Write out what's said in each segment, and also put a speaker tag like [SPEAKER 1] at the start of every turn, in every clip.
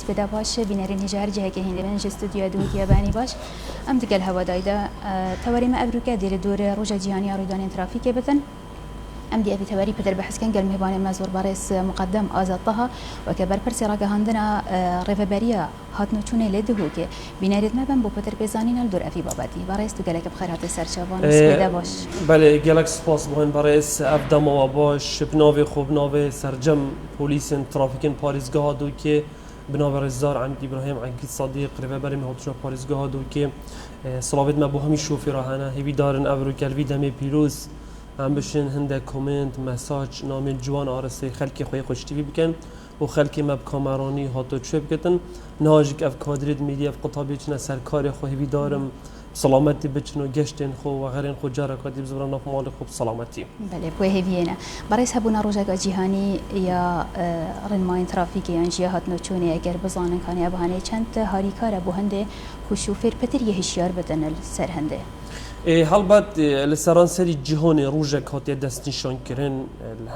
[SPEAKER 1] سپیده باش بینرین هجار جه که هنده بنج استودیو دو دیابانی باش ام دقل هوا دایدا تواریم ابروکه دیر دور روژا جهانی آرویدان ترافیک بتن ام دي ابي تواري بدر بحث كان قال مهبان مزور باريس مقدم ازاد طه وكبر برسي راقه هندنا ريفبريا هاتنو چونه لدهوكي بيناريت ما بن بو بدر بيزانين الدور افي باباتي باريس تو قالك بخير هات سرچوان سپیده باش
[SPEAKER 2] بله گالکس سپاس بوین باريس افدام و باش بناوي خوب ناوي سرجم بوليسن ترافيكن باريسگاه دو که بناوي رزدار عمید ابراهیم عقید صدیق ريفبري مهاتشو باريسگاه دو که صلاوت ما بو همي شوفي راهنا هبي دارن ابرو كالوي دمي بيروز هم بشین هنده کومنت مساج نام جوان آرسته خلکی خوی خوشتی بکن و خلکی مب کامرانی هاتو چه بکتن ناجک اف کادرید میدی اف قطابی چنه سرکار خوی دارم سلامتی بچنو گشتن خو و غیرین خو جارا کادی بزران ناف مال خوب سلامتی
[SPEAKER 1] بله بوه هیوینا برایس هبونا روزگاه جهانی یا رنماین ترافیکی یا جهات نوچونه اگر بزانن کانی ابهانه چند هاریکار بو هنده خوشوفر پتر یه هشیار بدن سر هنده
[SPEAKER 2] هلبت لسران سری جهان روزه کاتی دست نشان کردن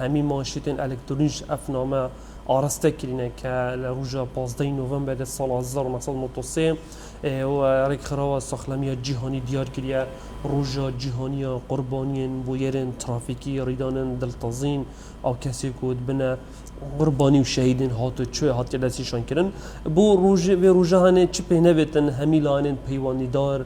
[SPEAKER 2] همین ماشین الکترونیش افنامه آراسته کردن که لروزه 15 نوامبر سال 1993 و رکخرا ساخلمی جهانی دیار کردن روزه جهانی قربانی بویرن ترافیکی ریدان دلتازین او کسی کود بنا قربانی و شهیدین هاتو چه هاتی دست نشان کردن بو روزه و روزه هنه چه پهنویتن همیلانن پیوانی دار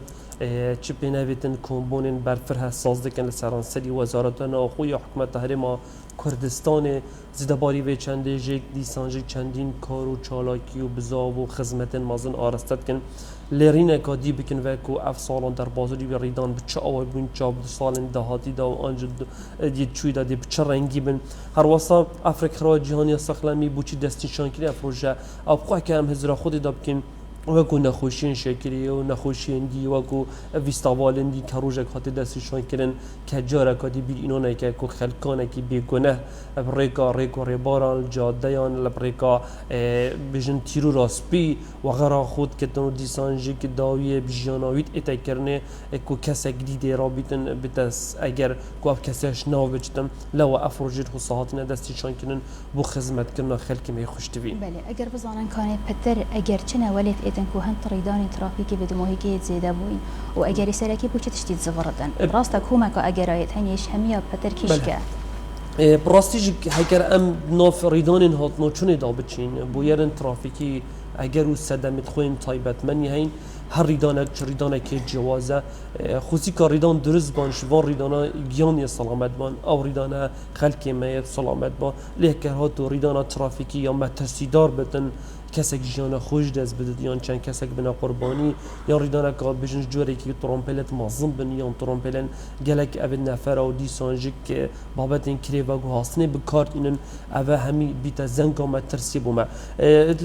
[SPEAKER 2] چه بنویتن کمبونن برفره ساز دکن لسران سری وزارتان آخوی حکومت هرما کردستان زدباری و چنده جک دیسانجی چندین کار و چالاکی و بزاو و خدمت مازن آرستد کن لرینه کادی بکن و کو اف سالان در بازاری و ریدان بچه آوای بون چاب سالن دهاتی دا و آنجا دید چوی دا دی بچه رنگی بن هر واسا افریقا جهانی ساخلمی بوچی دستیشان کری افروژه ابخواه که هم هزرا خودی دا بکن وکو نخوشین شکلی و نخوشین دی وکو ویستاوالن دی کروجک هاتی دستشان کردن که جاره کدی بی اینونه که کو خلکانه کی بیگنه بريكا ريكو ريباران جاديان لبريكا بجن تيرو راسبي وغرا خود كتنو ديسانجي كداوية بجاناويت اتكرنه كو كسا جديد رابطن بتس اگر كو اف كساش ناو بجتم لو افروجيت خو صحاتنا دستشان كنن بو خدمت كنا خلق ما يخشتبي
[SPEAKER 1] بله اگر بزانن كان پتر اگر چنا ولت اتن كو هن طريدان ترافيكي بدموهيكي زياده بوين و اگر سركي بو تشتيت زفردن راستك هما كو اگر ايت هنيش هميا پتر كيشكا
[SPEAKER 2] براستیج هکر ام ناف ریدان هات نوچونه دا بچین بویرن ترافیکی اگر او صدمت خوین تایبت منی هین هر ریدانه که جوازه خوزی که ریدان درست بان شوان ریدانه گیانی سلامت بان او ریدانه خلق میت سلامت بان لیکر هاتو ریدانه ترافیکی یا مترسیدار بدن کسک جیان خوش دست بدید یا چند کسک بنا قربانی یا ریدانه که بجنج جوری که ترامپلت مازم بن یا ترامپلن گلک او نفر او دیسانجی که بابت این کری و گوهاستنه بکارت اینن او همی بیت زنگا مترسی بومه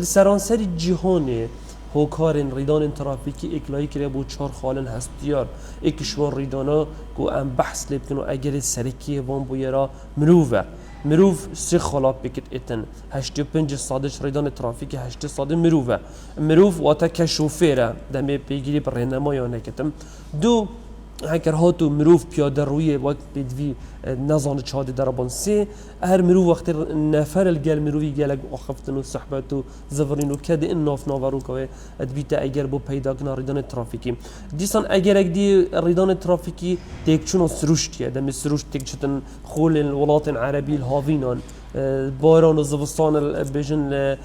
[SPEAKER 2] سرانسری جهانه هوکارن ریدان ترافیکی اکلایی کرده بود 4 خالن هستیار اکشوان ریدانا کو ام بحث لب کنو اگر سرکی وان بویرا مروف 3 خلاب بکت اتن 85 صادش ریدان ترافیکی 8 صاد مروف واتا کشوفیره دمه پیگیری بر رهنمایانه کتم دو هکر هاتو مروف پیاده روی وقت بدوی نزان چهاد دربان سه هر مروف وقت نفر الگل مروفی گلگ آخفتن و صحبت و زفرین و کد این ناف ناورو که ادبیت اگر با پیدا کن ریدان ترافیکی دیسان اگر اگدی ریدان ترافیکی دیک چون سروشتیه دم سروشت دیک چتن خول الولات عربی الهاوینان باران و زبستان بجن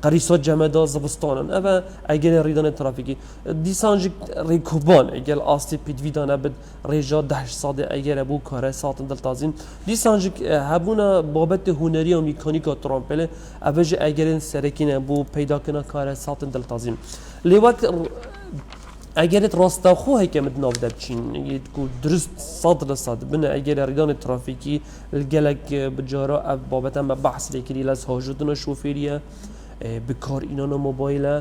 [SPEAKER 2] قریصات جمعه زبستانن اما اگر ریدان ترافیکی دیسانج ریکوبان اگر آستی پیدویدانه بد ریجا 10 ساده اگر ابو کاره ساعت دلتازین دیسانج هبونا بابت هنری و میکانیکا ترامپله اوج اگر سرکین ابو پیدا کنه کاره ساعت دلتازین لیوات اگر راستا خو هکمت ناف دبچین یکو درست صد بنا اگر ریدان ترافیکی الگلک بجارا اب بابتا ما بحث لیکری لاز هاجدنا شوفیریه بکار اینانا موبایل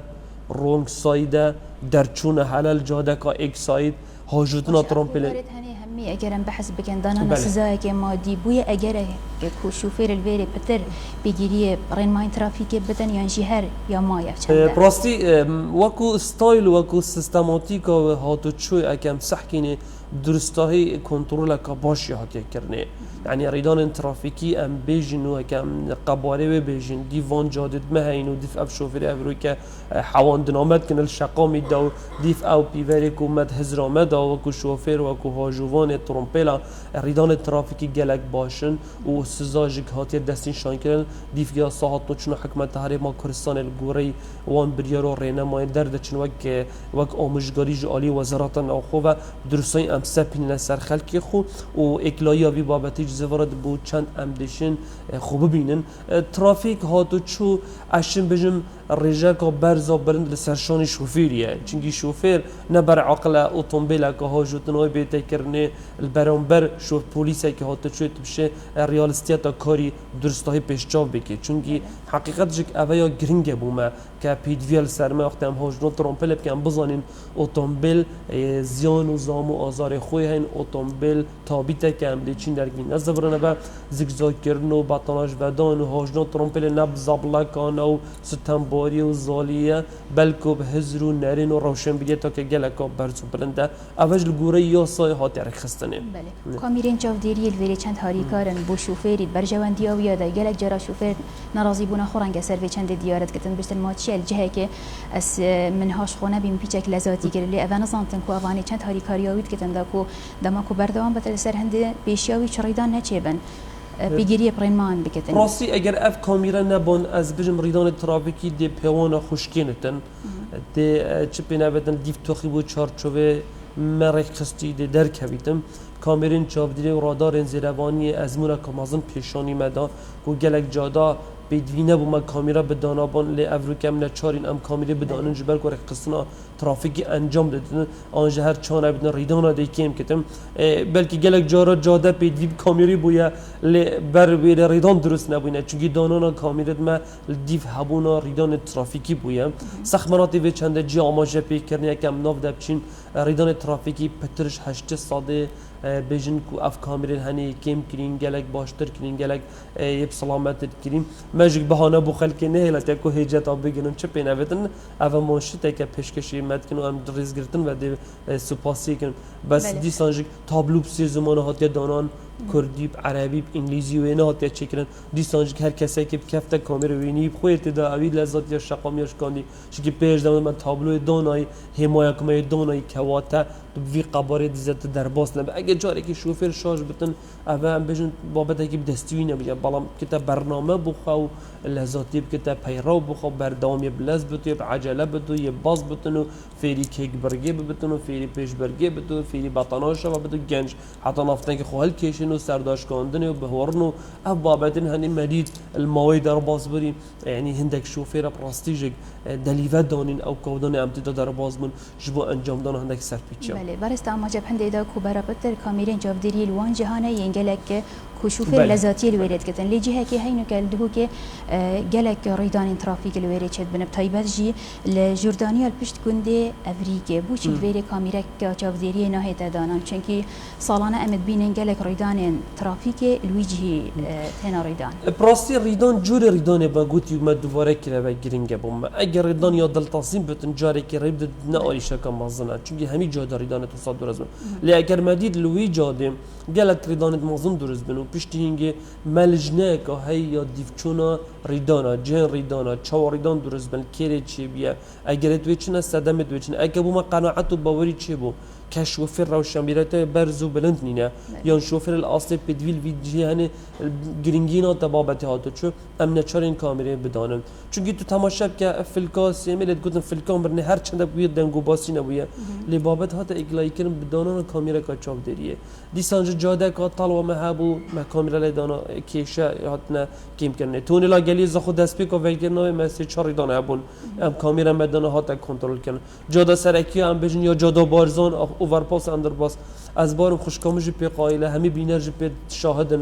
[SPEAKER 2] رونگ سایده درچون حلال جاده کا ایک ساید هاجدنا ترامپل
[SPEAKER 1] همي اگر بحث بكن دانا نسزاك ما دي بويا اگر كو شوفير الفيري بتر بيجيري رين ماين ترافيك بدن يعني جهر يا ما يفهم
[SPEAKER 2] براستي وكو ستايل وكو سيستماتيك هاتو شوي اكم صحكيني درستاهی کنترل که باش هاتیه کرنه یعنی ریدان ترافیکی ام بیجن و کم قباره و بیجن دیوان جادت مهین و دیف اف شوفر ابرو که حواند نامد کنل شقا میده و دیف او پیوری که مد هزرامد و کو شوفر و کو هاجوان ترومپلا ریدان ترافیکی گلک باشن و سزاج هاتیه دستین شان کردن دیف یا ساعت نوچن حکمت هری ما کردستان الگوری وان بریارو رینا ما درد چن وک آموزگاری جالی وزارت ناخو و درستای ام سپین نسر خلقی خو و اکلایا بی بابتی جزوارد بود چند ام دشن خوب ببینن ترافیک هاتو چو اشن بجم رجاک برزا برند لسرشان شوفیریه چنگی شوفر نبر عقل اتومبیل که ها جوتنای بیت کرنه البرانبر شوف پلیسه که هاتو چوت بشه ریالستیتا کاری درستای پیشچاو بکی چونگی حقیقت جک اویا گرینگ بومه که پیدویل سرمه وقتی هم هاجنون ترامپل بکن بزنین اتومبیل زیان و زام و آزار خوی هین اتومبیل تابیته که هم دیچین درگین نزدورنه با زگزاگ کردن و بطاناش بدان و هاجنون ترامپل نب زبلکان و ستنباری و زالیه بلکو به هزر و نرین و روشن بگه تا که گلکا برزو بلنده اوج لگوره یا سای هاتی رخستنه
[SPEAKER 1] بله کامیرین چاودیری الویری چند هاریکارن بو شوفرید برجواندی و یاده گلک جرا شوفر ناراضی بونا خورنگ سر به چند دیارت کتن بشتن ماچی الجهه که اس منهاش خونه بیم پیچک لذاتی گره لی اوان زانتن کو اوانی چند هاریکاریاوید کتن دا کو دما کو بردوام بتل سر هنده بیشیاوی چریدان نچیبن بگیری پرینمان بکتن
[SPEAKER 2] راستی اگر اف کامیرا نبان از بجم ریدان ترافیکی دی پیوان خوشکینتن دی چپی نبتن دیف توخی بود چارچوه مرخ خستی دی درک هویتم کامرین چاودیری و رادار زیروانی ازمونا کمازن پیشانی مدا کو گلک جادا بدوینه بوم کامیرا بدانابان لی افروکم نچارین ام کامیری بدانن جبر کو قصنا ترافیکی انجام دادن آنجا هر چانه بدن ریدانا دیکیم کتم بلکه گلک جارا جاده بدوی کامیری بویا لی بر بیر ریدان درست نبوینه چونکی دانانا کامیرت ما دیف هبونا ریدان ترافیکی بویا سخمناتی و چنده جی آماجه پیکرنی یکم ناف دبچین ریدان ترافیکی پترش 8 ساده بیشن کو اف کامیرین هنی کم کرین گلک باشتر کرین گلک یب سلامت کریم ماجیک بهانه بو خلک نه هلت کو هجت آب بگیرن چه پیناوتن اول ماشته که پیشکشی مد کنو ام ریز گرتن و دی سپاسی کن بس دی سانجیک تابلو بسیر زمان هاتیه دانان کردی عربی انگلیسی و اینا هاتیه چکرن دی سانجیک هر کسی که کفته کامر وینی خویت دا اوید لذت یا شقامیش کاندی چی پیش دادم من تابلو دانای حمایت کمی دانای کواته وی قباره دیزت در باس نبی اگه جاری که شوفر شارژ بتن اول هم بجن بابت که دستوی نبی بالام کتا برنامه بخو لذاتی کتا پیرو بخو بردامی بلز بتو یه عجله بتو یه باز بتونو فیری کیک برگه بتونو فیری پیش برگه بتو فیری بطاناش و بتو گنج حتی نفتن که خوال کشن و سرداش کاندن و بهورن و اف بابتن هنی مدید الماوی در باز بریم یعنی هندک شوفر پراستیجک دلیوه دانین او کودان امتداد در باز من جبو انجام دان هندک سرپیچه
[SPEAKER 1] برست اما جب هنده دا کو برابطر کامیرین جافدری الوان جهانه ینگلک كشوفير لذاتي الويرد كتن لي جهه كي هينو كالدهو كي جلك ريدان ترافيك الويرد شد بنب تايبات جي لجوردانيا البشت كندي افريكي بوشي الويرد كاميرا كاجافديري ناهيتا دانان چونكي صالانه امد بينن جلك ريدان ترافيك الويجهي تينا ريدان
[SPEAKER 2] براستي ريدان جور ريدان با قوتي ما دوباره كلا با گرينگ بوم اگر ريدان يا دل تصميم بتن جاري كي ريد نايشه كم مازنا چونكي همي جاده ريدان تصاد درز لي اگر مديد لوي جاده جلك ريدان مازن درز بنو پشتی هنگه ملجنه که هی یا دیفچونا ریدانا جن ریدانا چهار ریدان درست بن کره چی بیه اگر توی چنه صدمه توی چنه اگر بو ما قناعت و باوری چی بو که شوفر روشن بیرته برزو بلند نینه یا شوفر الاصل بدویل ویدجی هنه گرینگینا تبابت هاتو چو ام نچارین کامره بدانم چونکه تو تماشا که فلکاس میلت گفتن فلکام برنه هر چند بیاد دنگو باسی نبویه لبابت هات اگلای کردن بدانان کامره که چاپ دریه دیسانج جاده که طال و مهابو ما کامره لدانا کیشه هاتنا کیم کنه تونی لا گلی زخو دست پیکو ویلگرنای مسی چاری دانه ابون ام کامره مدانا هات کنترل کنه جاده سرکی ام بجن یا جاده بارزان اوورپاس اندرپاس از بارم خوشکامجی پی قایله همی بینرجی پی شاهدن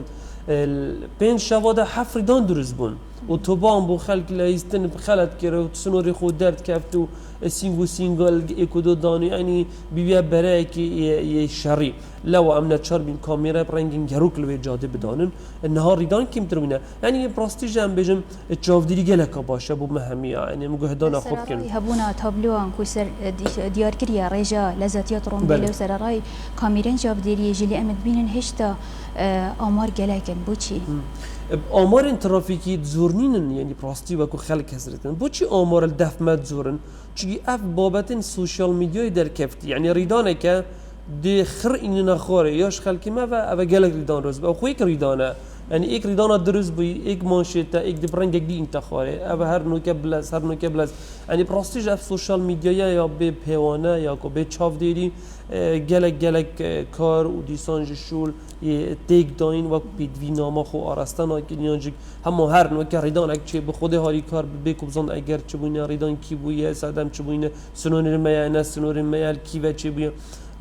[SPEAKER 2] پنج شواده 7 ریدان درست بون اتوبان بو خلق لايستن بخلت كرو سنوري خو درد كفتو سينغو سينغل ايكودو داني يعني بيبيا براك يشري لو امنا تشار بين كاميرا برنجين جروك لو جاده بدانن النهار ريدان كيم تروينا يعني براستي جام بجم تشافدري جلك باشه بو مهمي يعني مجهدان خوب كن
[SPEAKER 1] هبونا تابلو ان كوسر ديار كريا ريجا لازاتيا ترومبيلو سراراي كاميرين جافدري جلي امد بينن هشتا آمار گلکن بوچی؟
[SPEAKER 2] آمار ترافیکی زورنینن یعنی پراستی و کو خلق حسرتن بوچی آمار الدفمت زورن چی اف بابتن سوشال میدیای در کفتی یعنی ریدانه که دی خر اینی نخوره یاش خلقی ما و او گلک ریدان روز با خویک ریدانه يعني ايك ريدانا درز بي ايك مانشيتا ايك دي برنجك دي انت خاري اب هر نوكه بلس هر نوكه بلس يعني براستيج اف سوشال ميديا يا بي بيوانا يا كو بي تشاف ديري گلک کار و دیسانج شول تیک داین و بیدوی نامه خو آرستان آگینیانجک همه هر نوع که ریدان اگه چه به خود هاری کار بکوبزان اگر چه بوینه ریدان کی بویه سادم چه بوینه سنون رمیا نه سنون رمیا کی و چه بویه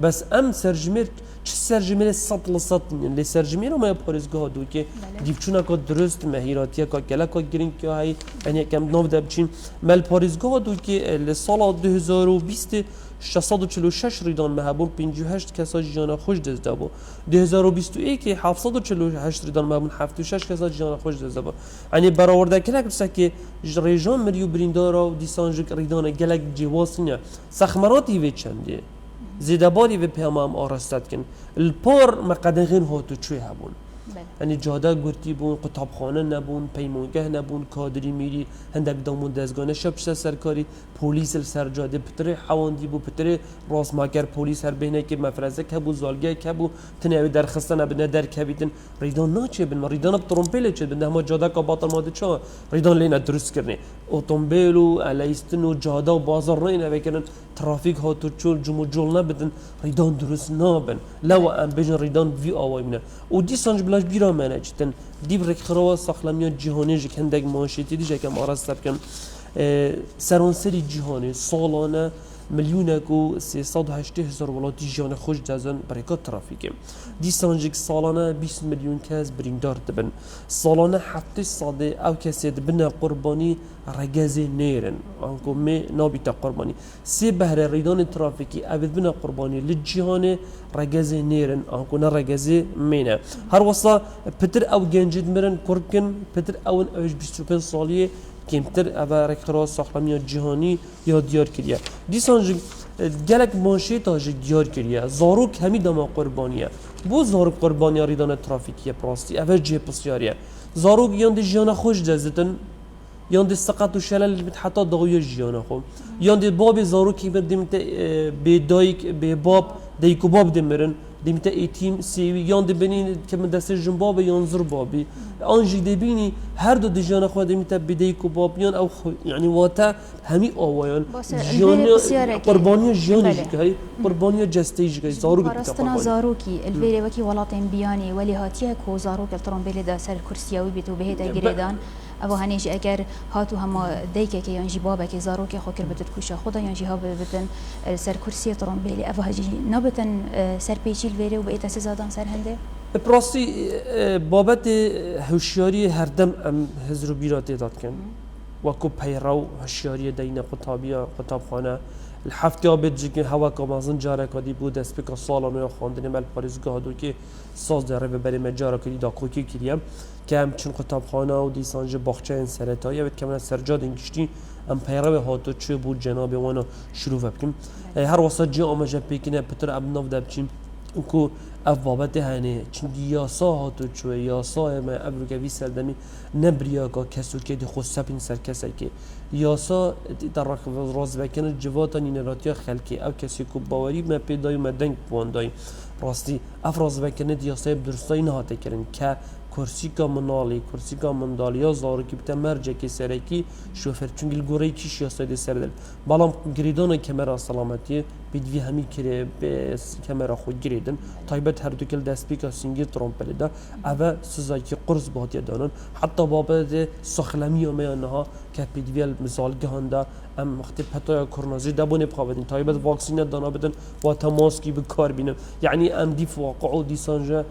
[SPEAKER 2] بس ام سرجمیر چه سرجمیر صد لصد لی سرجمیر رو ما پارزگاه دو که دیوچونا که درست مهیراتی که گلک که گرین که هایی یعنی کم نو دبچین مال پارزگاه دو که لسال 2020 646 ریدان مهبون 58 کسا جیان خوش دزده بود 2021 748 ریدان مهبون 76 کسا جیان خوش دزده بود یعنی برآورده کلک بسه که ریجان مریو بریندارا و دیسانجک ریدان گلک جواسینه سخمراتی وی چنده زیدباری و پیامام آرستاد کن الپار مقدنغین هاتو چوی هبون یعنی جاده گرتی بون قطابخانه نبون پیمانگاه نبون کادری میری هندک دامون دزگانه شبشت سرکاری پلیس سرجاده پتر حواندی بو پتر راست ماکر پلیس هر بینه که مفرزه که بو زالگه که بو تنهایی درخستن ابنه در کبیدن ریدان ناچه بن ریدان بترومبیل چه بن همه جاده که باطل ماده چه ریدان لینا درست کرنه اتومبیل و الیستن و جاده و بازار نینا بکنن ترافیک ها تو چول جمو جول نبدن ریدان درست نابن لو ام بجن ریدان وی آوای منه و دی سانج بلاش بیرا منه چتن دی برک خروا ساخلامیان جهانی جک هندگ ماشیتی دی جکم آرست کن سرانسری جهانی سالانه میلیونک و 380,000 ولاتی جهان خوش دزن برکات ترافیکه دی سانجک سالانه 20 میلیون کس بریندار دبن سالانه 700 او کسی دبن قربانی رگز نیرن آنکو می نابیت قربانی سی بهره ریدان ترافیکی اوید بنا قربانی لجهان رگز نیرن آنکو نه رگز مینه هر وصلا پتر او گنجید مرن کرکن پتر اون اوش 25 سالیه کمتر اوه رکراس ساخلامی جهانی یا دیار کریه دیسانج گلک ماشی تاج دیار کریه زاروک همی دما قربانیه بو زاروک قربانی ریدان ترافیکیه پراستی اوه جه پسیاریه زاروک یاند جیان خوش دزدن یاند سقط و شلل حتی دغوی جیان خو یاند باب زاروکی بردیم به دایک به باب دیکو باب دمرن دیمت ایتیم سیوی یان دبینی که من دست جنباب یان زر بابی آنجی دبینی هر دو دیجان خود دیمت بدی کوبابیان او یعنی واتا همی آوایان جیان قربانی جیانی جکای قربانی جستی جکای زاروک
[SPEAKER 1] پرستنا زاروکی الویری وکی ولاتن بیانی ولی هاتیه کو زاروک الترامبیل دا سر کرسیاوی بیتو بهت اگریدان او هنیج اگر هاتو هم دیگه که یانجی بابا که زاروک خو کر بدت کوشا خدا یانجی ها بدن سر کرسی ترامبیل او هجی نبتن سر پیچی الویری و بقیت سزادان سر هنده
[SPEAKER 2] براستی بابت هوشیاری هر دم ام هزرو بیرات داد کن وکو پیرو هوشیاری دین قطابخانه الحفته آبد جگه هوا کامازن جاره کدی بود اسپیکا سالانه یا خواندن مال پاریزگاه دو که ساز داره به بری مجاره کدی داکوکی کردیم که همچون قطابخانه و دیسانج باغچه این سرتایی بود که من سرجاد انگشتی ام پیرو هاتو چه بود جناب وانا شروع بکنم هر وسط جا آماجه پیکنه پتر ابناف دبچیم کو اف بابت هنه چون یاسا هاتو چوه یاسا ما ابرو که وی سردمی نبریا که کسو که دی خود سپین سر کسی که یاسا در راز بکنه جواتانی نراتیا خلکی او کسی که باوری ما پیدای ما دنگ بواندای راستی اف راز بکنه دی یاسای بدرستایی نهاته کرن که کرسی کا منالی کرسی کا مندالیا زارو کی بتا مرجع کی سرکی شوفر چونگل گوری کی شیاسای دی سردل بالام گریدان کمرا سلامتی بدوی همی کره به کمرا خود گریدن تایبت هر دو کل دسپیکا سینگی ترامپل دا اوه سزای کی قرص باتی دانن حتی بابت سخلمی و میانها که بدوی مثال گهاندا ام وقتی پتایا کرونازی دبونه بخوابدین تایبت واکسینه دانا بدن و تماسکی به کار بینم یعنی ام دیف واقع دی سانجا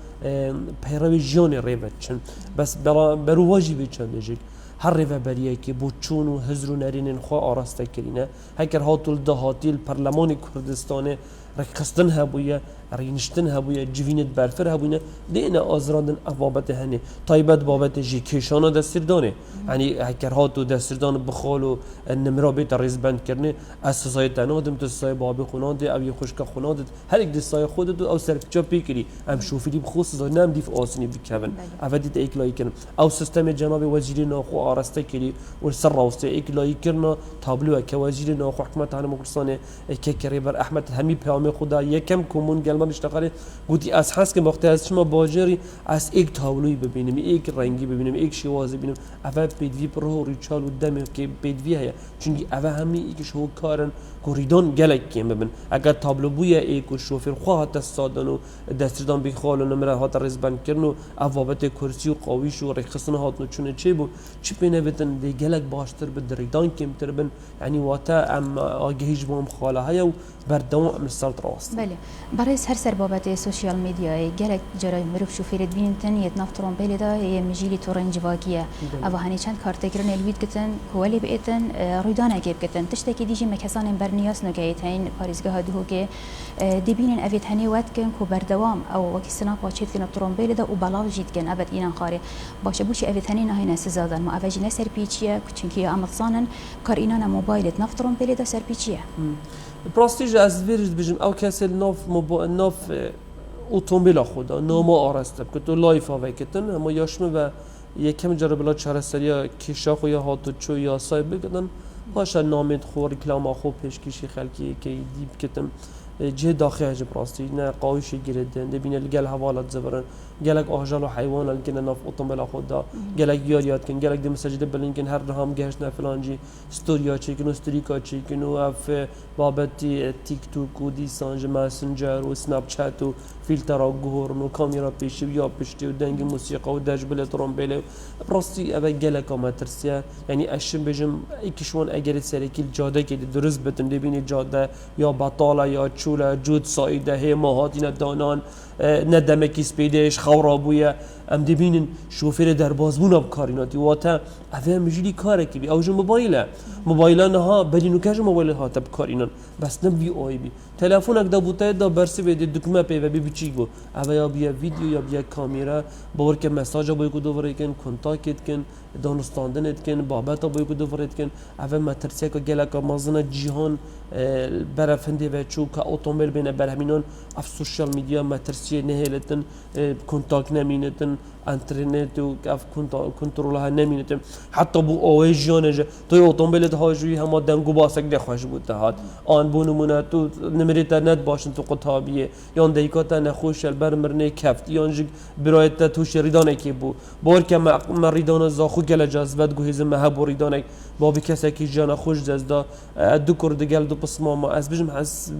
[SPEAKER 2] پیروی جان ریبت چن بس برو واجبی چند دیجی هر ریوبریه که بو چون و هزر و نرین خوا آراسته کرینه هکر هاتول دهاتی الپرلمان کردستان رکستن هبویه رینشتن هبویه جوینت برفر هبویه دینا آزراندن بابت هنه تایبت بابت جی کشانه دستیردانه یعنی هکر هاتو دستیردان بخالو نمره بیت ریزبند کرنه از سزای تنادم تو سزای بابی خوناده او یه خوشک خوناده هر یک دستای خودت او سرپیچا پیکری ام شوفیلی بخصوص سزای نم دیف آسینی بکن افدیت ایکلای کردن او سیستم جناب وزیر ناخو آراسته کردی و سر راست ایکلای کردن تابلو که وزیر ناخو حکومت هنر مقرصانه که کریبر احمد همی پیام خدا یکم کمون گلمان اشتغاله گویی از حس که وقتی از شما باجری از یک تابلوی ببینیم یک رنگی ببینیم یک شوازی ببینیم اول پیدوی پرو ریچال و دمی که پیدوی هیا چونکی اول همی یکیش هو کارن کوریدون گلک کیم ببین اگر تابلو بویا یک و شوفر خواه دستادن و دستردان بخوال و نمره هات رزبان کردن و عوابت کرسی و قویش و رخصن هات نچونه چه بود چی پینه بتن دی گلک باشتر بدریدان کیم تر بن یعنی واتا ام آگهیج بام خاله هیا و بردوام مسترد راست.
[SPEAKER 1] بله برای هر سر بابت سوشیال میدیای گلک جرای مروف شوفیرت بین تن یت نفترون بیلی دا یه مجیلی تورنج واقعیه اوه هنی چند کارتگرن الوید کتن کولی بیتن رویدانه گیب کتن تشتکی دیجی مکسان برنیاس نگایت هین پاریزگاه دهو که دبینن اوید هنی وقت کن کو بردوام او وکی سنا پاچید کن نفترون بیلی دا و بلاو جید کن ابد اینان خاره باشه بوشی اوید هنی نه هنی سزادن ما اوجی نسر پیچیه چونکی امتصانن کار اینان موبایلت نفترون بیلی دا سر پیچیه.
[SPEAKER 2] پراستیج از ویرج بجم او کسی ناف اتومبیل خدا نامو آرسته که تو لایف ها وکتن اما یاشمه و یکم جرا بلا چهار سریا کشا خو یا هاتو چو یا سای بگدن باشه نامید خو رکلام خو پیشکشی خلکی که دیب کتم جه داخل هج پراستی نه قایش گیردن دبین الگل حوالات زبرن گلک آجال و حیوان الگن ناف اتومبیل خدا گلک یاریات کن گلک دم سجده بلنکن هر رهم گشت نه فلانجی استوریا چیکن استوریکا چیکن و اف بابتی تیک توک و دیسانج ماسنجر و سناب چات و فیلتر و گهورن و کامیرا پیشی و یا پشتی و دنگ موسیقی و دجبل ترومبیل پراستی اوه گلک آماترسیه یعنی اشم بجم ایکشون اگر سرکیل جاده که درست بتن دبین جاده یا بطاله یا چوله جود سایده هی ماهاتین دانان ندمکی سپیدش خورابویه ام دبینن شوفر در بازمون اب کاریناتی واتا اوه مجلی کاره کی بی اوج موبایلا نه بدینو کج موبایل هاتب کارینان بس نم وی آی بی تلفن اگه بوده دا برسی بده دکمه پی و بی چیگو اوه یا بیا ویدیو یا بیا کامیرا باور که مساج باید کو دوباره کن کنتاکت کن دانستاندنت کن بابت باید کو دوباره کن اوه مترسیه که گلک مازن جهان برافنده و چو که اتومبیل بینه برهمینان اف سوشال میدیا مترسیه نهیلتن کنتاک نمینتن انترنت و اف کنترل ها نمینتن حتی بو اویجانه توی اتومبیلت هاجوی هم دنگو باسک دخواش بود هات آن بونمونه تو نمریت نت باشن تو قطابیه یا دیکات نخوش برمرنه کفت یا انج برایت تو شریدانه کی بو بار که مریدان زاخو گل جذبت گوهز مهب ریدانه بابی کسی که جان خوش دزدا دو کرد گل دو پس ما از بجم حس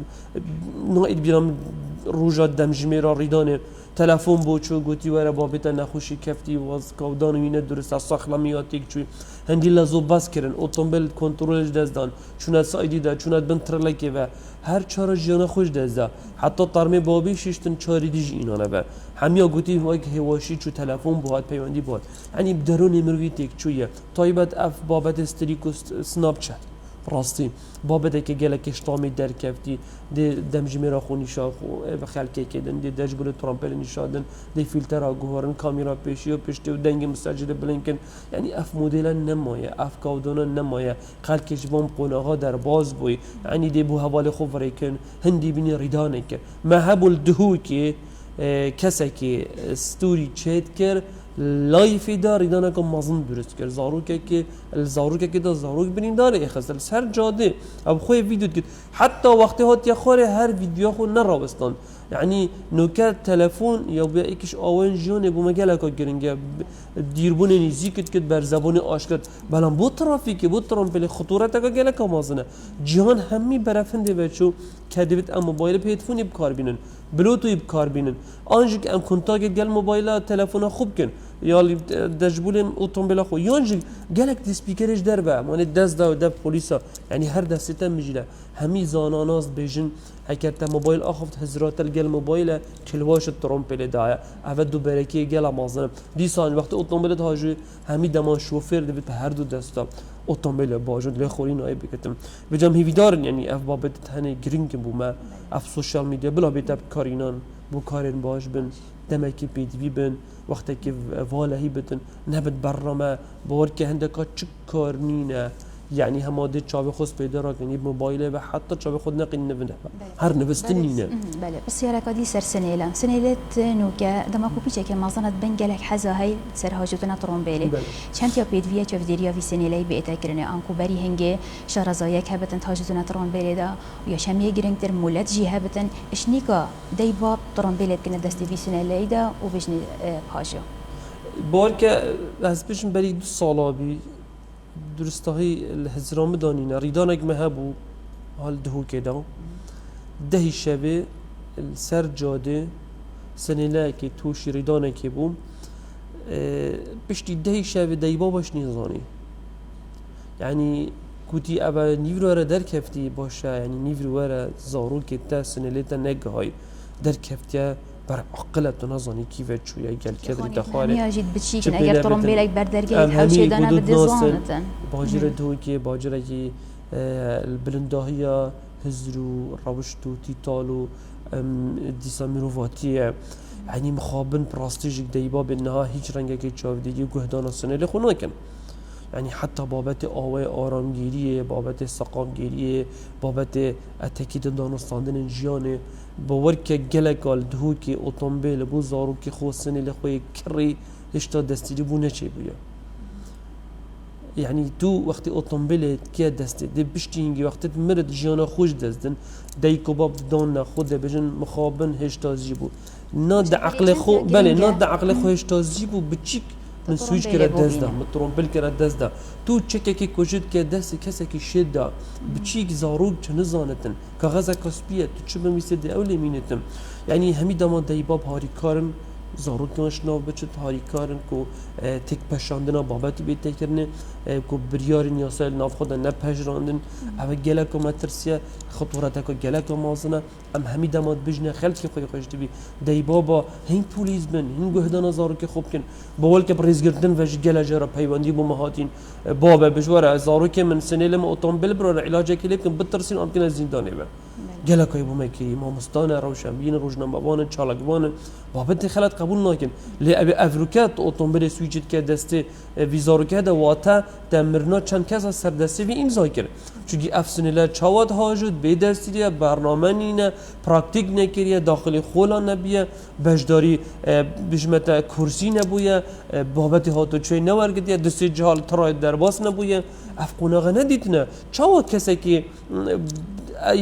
[SPEAKER 2] ناید بیرم روجا دمجمیرا ریدانه تلفن بوچو گوتی وره بابیت نخوشی کفتی واز کودان وینه درست از ساخلمیاتیک چوی هندی لازو باز کردن اتومبیل کنترلش دزدان چونت سایدی دا چونت بن ترلکی و هر چهار جان خوش دزدا حتی ترمی بابی شیشتن چهاری دیج اینانه و همیا گوتی وای که هواشی چو تلفن بواد پیوندی بواد یعنی درون مروی تک چویه تایبت اف بابت استریکو سناب چت راستی بابده که گلکش تامی در کفتی دی دمجمیرا خونی شاخو و خلکی کردن دی دجبل ترامپل نشادن دی فیلتر آگوهارن کامیرا پیشی و پشتی و دنگ مستجد بلنکن یعنی اف مدل نمایه اف کودان نمایه خلکش بام قناها در باز بوی یعنی دی بو حوال خوب ریکن هندی بینی ریدانه که محبول دهو که کسی که ستوری چید کرد لایفی داری دانه که مازن درست کرد زاروکه که دا زاروک بینین داره اخستل سر جاده اب خوی ویدیو کرد حتی وقتی هات یا خوره هر ویدیو خو نراوستان یعنی نوکر تلفن یا بیا یکیش آوان جونه بو مگل که گرینگه دیربون نزیکت کد بر زبان آشکار بلان بو ترافیکی بو ترامپل خطورت که گله که مازنه جهان همی برافنده و چو کدیت ام موبایل پیتفونی بکار بینن بلوتوی بکار بینن آنجا که ام کنتاک گل موبایل تلفن خوب کن یالی دجبولم اتومبیل خو یانج گلک دیسپیکرش در به من دست دا و ده پلیسا یعنی هر دستیتم میجیله همی زاناناز بیشن هکرت موبایل آخفت هزارات الگل موبایل کلواش ترومپل دایا اول دو برکی گل مازنم دیسان وقت اتومبیل هاجو همی دمان شوفر دوید به هر دو دستا اتومبیل باجود لی خوری نای بکتم بجام هیویدارن یعنی اف بابت تنه گرینگ بوما اف سوشال میدیا بلا بیتاب کارینان بو کارین باش بن دمکی پیدوی بن وقتی که والهی بدن نبود برنامه باور که هندکا چه کار نینه یعنی هماده چاوی خود پیدا را کنی موبایل و حتی چاوی خود نقین نبنه هر نوستن نینه
[SPEAKER 1] بله بس یارا کدی سر سنیلا سنیلت نوکه دما کوپیچه که مازنت بن گلک حزا هی سر هاجوتنا ترومبیلی چند یا پیدویه چه ویدیو وی سنیلی بیت کرنه آنکو بری هنگه شارزایه که بتن هاجوتنا ترومبیلی دا یا شمیه گرینگ تر مولد جیه بتن اشنیکا دیباب ترومبیلت کنه دستی وی سنیلی دا و بجنی هاجو
[SPEAKER 2] بار که از پیشم بری 2 سالا بی درستهی الهزرام دانینا ریدانک مهبو حال دهو کدا دهی شبه سر جاده سنیله که توش ریدانکی بوم پشتی دهی شبه دیبا باش نیزانی یعنی کوتی ابا نیورو در کفتی باشه یعنی نیورو زارو که تا سنیله تا نگه های در کفتیه بر عقلت نزانی کیف شویه گل کدری دخاره
[SPEAKER 1] میاجید بچیکن اگر ترومبیلک بردرگی هاوچه دانا بدزانتن
[SPEAKER 2] باجر دوکی باجر کی البلنداهیا هزرو روشتو تیتالو دیسا مروفاتیه یعنی مخابن پراستیجک دیبا بینها هیچ رنگه که چاودگی گهدانا سنیله خو نکن یعنی حتی بابت آوای آرامگیریه بابت سقامگیریه بابت اتکید دانستاندن جیانه باور که گلگال دهو که اتومبیل بو زارو که خو سنیل خوی کری هشتا دستیری بو نچه بویا یعنی تو وقتی اتومبیل که دستی دی بشتینگی وقتی مرد جیانا خوش دستن دی کباب دان خود بجن مخابن هشتا زیبو ناد عقل خو بله ناد عقل خو هشتا زیبو بچیک من سویچ کرد دست ده من ترومبیل کرد دست ده تو چکه که کجید که دست کسی که شد ده بچیک زاروگ چه نزانتن کاغذ کاسپیه تو چه بمیسه ده اولی مینتم یعنی همی دامان دیباب هاری کارن زاروگ ناشناو بچه هاری کارن که تک پشاندن بابتی بیت کرنه که بریار نیاسل ناف خود نپجراندن اما گله که مترسیه خطورته که گله که مازنه ام همی داماد بجنه خلقی خوی خوشتی بی دیبابا هین پولیس بن هین گهدان زارو که خوب کن باول که پریز گردن وش گله جرا پیوندی بو مهاتین بابا بجواره زارو که من سنیل ما اتومبیل برای علاج کلیب کن بترسین ام کنه زندانی بر گله که بو مکی ما مستانه روشنبین روزنامه‌وان چالاکوان بابت خلات قبول نکن لی ابی افریقا اتومبیل سویچت که دسته ویزارو که دواتا دمرنا چند کس از سردستی وی امضا کرد چونکه افسونیلا چاواد هاجود به دستیه برنامه نینه پراکتیک نکریه داخل خولا نبیه بجداری بجمت کرسی نبویه بابت هاتو چوی نورگدیه دستی جهال ترای درباس نبویه افقوناغه ندیتنه چاواد کسی که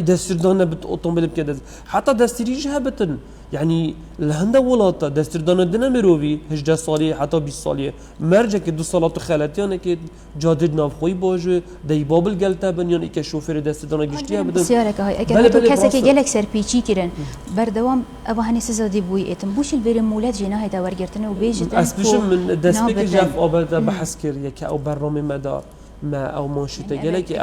[SPEAKER 2] دستیردان نبت اتومبیل بکرد حتی دستیریش هبتن یعنی لهنده ولاتا دستیردان دنه مروی 18 سالی حتی 20 سالیه مرجع که 2 سالات خلاتیانه که جاده نافخوی باشه دیبابل گلتا بنیان که شوفر دستیردان گشتیه بدن
[SPEAKER 1] بسیاره که های اگر تو کسی که گلک سرپیچی کرن بردوام ابا هنی سزادی بوی اتم بوش البر مولد جناه داور گرتنه و بیجتن
[SPEAKER 2] اسبش من دست بک جف آباد بحث کردی که او برنامه مدار ما او ماشیت گله که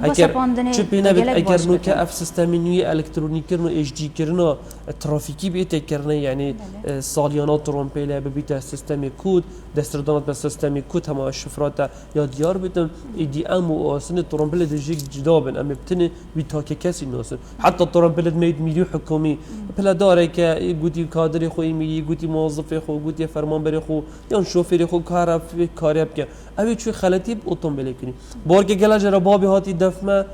[SPEAKER 2] اگر چه بینه اگر نو که اف سیستم نوی الکترونیکی رو اچ دی کرنا ترافیکی بیت کرنا یعنی سالیانات ترومپیله ببیت سیستم کود دستردانات به سیستم کود هم شفرات یا دیار بیتن ایدی ام و آسن ترومپیل دیجی جدا بن ام بتنه وی تا که کسی نوسن حتی ترومپیل مید میلیون حکومی پلا داره که گوتی کادری خوی میگی گوتی موظف خو گوتی فرمانبر خو یا شوفر خو کار که اوی چه خلطی اتومبیل کنی بارک گله جرا بابی هاتی دفمه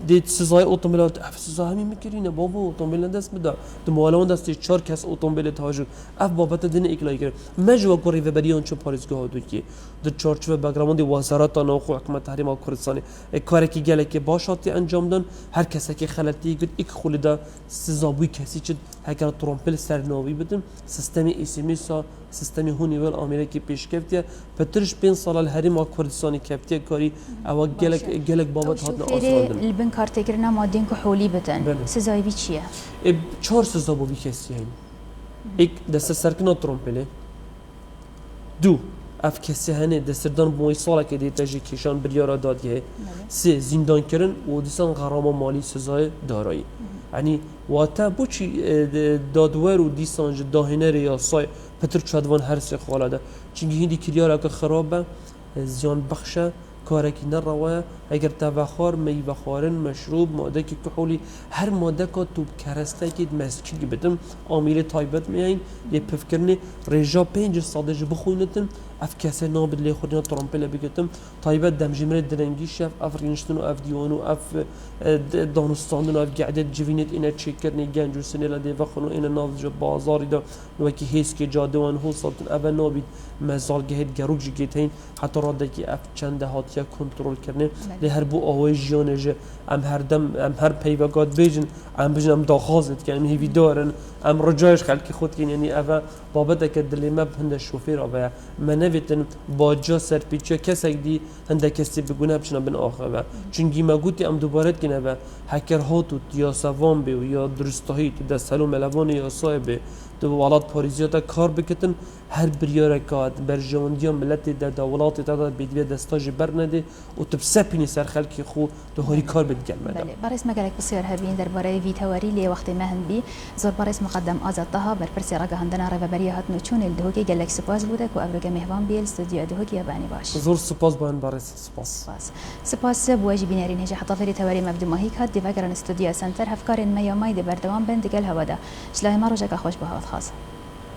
[SPEAKER 2] دید سزای اتومبیلات اف سزا همین میکرینه بابا اتومبیل دست بده دمالون دستی 4 کس اتومبیل تاجر اف بابت دین اکلای کرد مجوا کوری و بریان چه پاریزگاه دو کی د چارچوب بگراوند وزارت آن خو حکومت تحریم کردستان کاری که گله که باشاتی انجام دن هر کسی که خلطی گفت یک خلیدا سزا بوی کسی چه هکر ترومپیل سرناوی بدن سیستم اسمس سیستم هونیول آمریکی پیشکفتیه پترش 5 سال الحریم کردستانی کفتیه کاری او گلک بابت هات
[SPEAKER 1] نآسان البن کارت کرنا مادین که حولی بدن سزای بی چیه
[SPEAKER 2] 4 سزا بوی کسی هین یک دست سرکنا ترومپیله دو اف کسی هنه دستردان بوی ساله که دیتا جی کشان بریارا دادیه سه زندان کردن و دیسان غرام مالی سزای دارایی یعنی واتا بوچی دادور و دیسان جد داهنه ریاسای پتر چادوان هر سه خاله ده چنگی هندی کریارا که خرابه زیان بخشه کاری که نروه اگر تبخار میوه‌خوارن مشروب ماده که کحولی هر ماده که تو کرسته که مسکینی بدم عامل تایبت میاین یه پفکرنی رجا 5 سالش بخونتن اف کسی نابد لی خودنا ترامپل بگتم تایبت دمجمره درنگی شف اف رینشتن و اف دیوانو اف دانستاندن و اف قعدت جوینت اینا چیکرنی گنج و سنیلا دی وخونو اینا نافذ بازاری دا وکی هیس که جادوان هو سالتن اول نابید مزال گهید گروج جیتین حتی راده که اف چند هاتیا کنترل کرنه لی هر بو آوای جیانه ام هر دم ام هر پیوگات بیجن ام بیجن ام داخازت که ام هیوی دارن ام رجایش خلقی خود کن یعنی اول بابت که دلی مب هنده شوفیر آوه منویتن با جا سرپیچه کسی دی هنده کسی بگونه بچنه بن آخه چونگی ما گوتی ام دوباره کنه و هکر هاتو یا سوام بی و یا درستهی تو دست هلو ملوان یا صاحبه تو ولات پاریزیاتا کار بکتن هر بریاره کات برجواندیا ملت در دولات تا بدوی دستاج برنده و تو بسپینی سر خلقی خو تو هری کار بتگلمه
[SPEAKER 1] بله برس مگلک بسیار هبین درباره ویتواری لی وقت مهن بی زور برس مقدم آزاد طه بر پرسی رگه هندنا رهبری هات نچون الدهوکی گلک سپاس بوده کو ابرگه مهوان بیل استودیو دهوکی یابانی باش
[SPEAKER 2] زور سپاس باین برس سپاس
[SPEAKER 1] سپاس بواجی بینرین هجا حتی فری تواری مبدو ماهیک هات دیوگران استودیو سنتر هفکارین میامای دی بردوام بند گل هوادا شلاه ما روزک خوش به هوات خاص